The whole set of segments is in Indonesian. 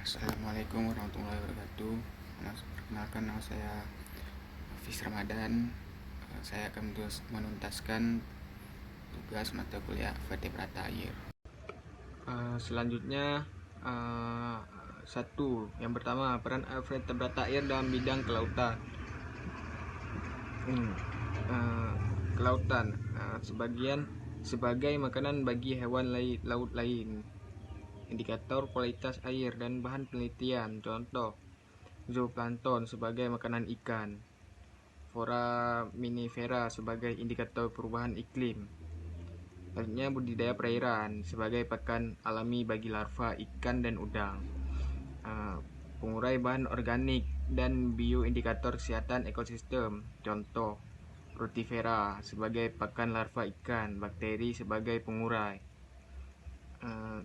Assalamualaikum warahmatullahi wabarakatuh. Perkenalkan, nama saya Hafiz Ramadan. Saya akan menuntaskan tugas mata kuliah vertebrata air. Selanjutnya, yang pertama, peran vertebrata air dalam bidang kelautan. Kelautan sebagai makanan bagi hewan laut lain. Indikator kualitas air dan bahan penelitian. Contoh, zooplankton sebagai makanan ikan, foraminifera sebagai indikator perubahan iklim. Selanjutnya, budidaya perairan sebagai pakan alami bagi larva ikan dan udang. Pengurai bahan organik dan bioindikator kesehatan ekosistem. Contoh, rotifera sebagai pakan larva ikan, bakteri sebagai pengurai.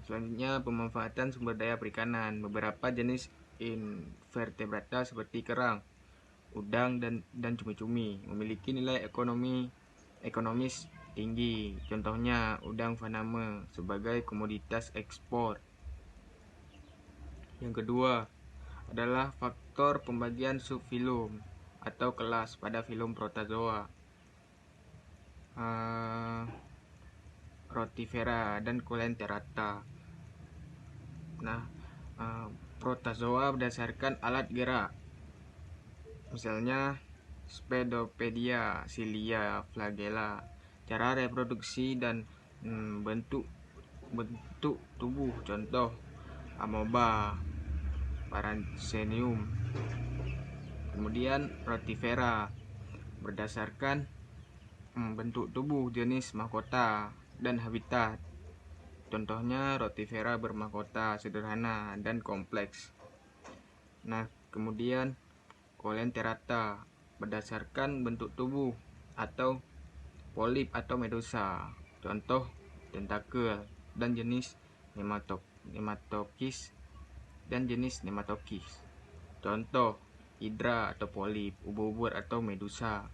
Selanjutnya, pemanfaatan sumber daya perikanan. Beberapa jenis invertebrata seperti kerang, udang, dan cumi-cumi memiliki nilai ekonomis tinggi. Contohnya, udang faname sebagai komoditas ekspor. Yang kedua adalah faktor pembagian subfilum atau kelas pada filum Protozoa, Rotifera dan Coelenterata. Protozoa berdasarkan alat gerak, misalnya Spedopedia, Cilia, Flagella. Cara reproduksi dan bentuk tubuh, contoh Amoeba, Paraxenium. Kemudian Rotifera berdasarkan bentuk tubuh, jenis mahkota dan habitat. Contohnya Rotifera bermahkota sederhana dan kompleks. Kemudian Coelenterata berdasarkan bentuk tubuh atau polip atau medusa. Contoh tentakel dan jenis nematokis dan jenis nematokis. Contoh hidra atau polip, ubur-ubur atau medusa.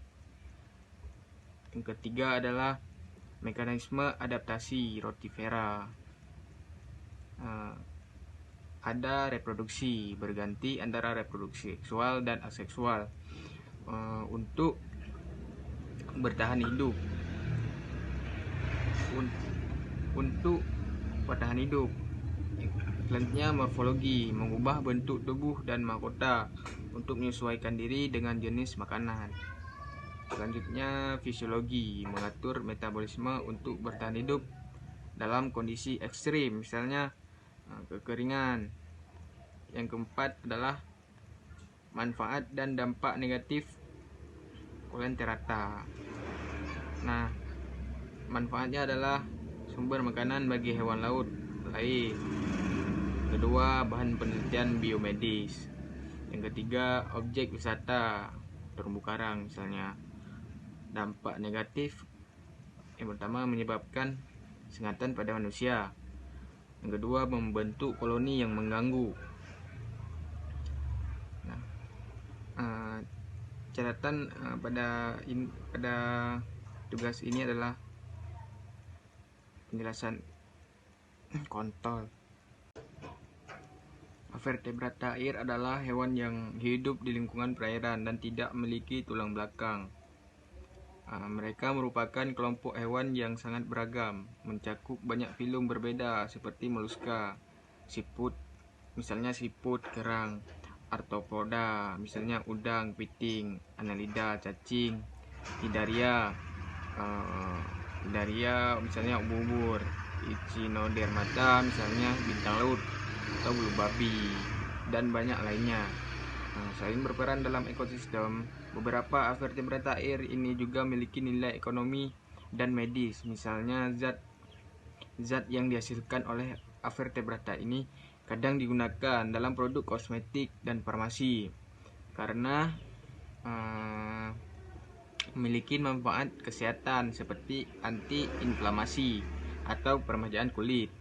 Yang ketiga adalah mekanisme adaptasi Rotifera. Ada reproduksi berganti antara reproduksi seksual dan aseksual untuk bertahan hidup. Selanjutnya, morfologi mengubah bentuk tubuh dan mahkota untuk menyesuaikan diri dengan jenis makanan. Selanjutnya, fisiologi mengatur metabolisme untuk bertahan hidup dalam kondisi ekstrim, misalnya kekeringan. Yang keempat adalah manfaat dan dampak negatif Coelenterata. Manfaatnya adalah sumber makanan bagi hewan laut lain. Kedua, bahan penelitian biomedis. Yang ketiga, objek wisata, terumbu karang misalnya. Dampak negatif yang pertama, menyebabkan sengatan pada manusia. Yang kedua, membentuk koloni yang mengganggu. Catatan pada tugas ini adalah penjelasan kontol. Vertebrata air adalah hewan yang hidup di lingkungan perairan dan tidak memiliki tulang belakang. Mereka merupakan kelompok hewan yang sangat beragam, mencakup banyak filum berbeda seperti moluska, siput, misalnya siput, kerang, arthropoda, misalnya udang, piting, annelida, cacing, hidaria, misalnya ubur-ubur, echinodermata, misalnya bintang laut atau bulu babi, dan banyak lainnya. Selain berperan dalam ekosistem, beberapa vertebrata air ini juga memiliki nilai ekonomi dan medis. Misalnya zat yang dihasilkan oleh vertebrata ini kadang digunakan dalam produk kosmetik dan farmasi karena memiliki manfaat kesehatan seperti anti-inflamasi atau peremajaan kulit.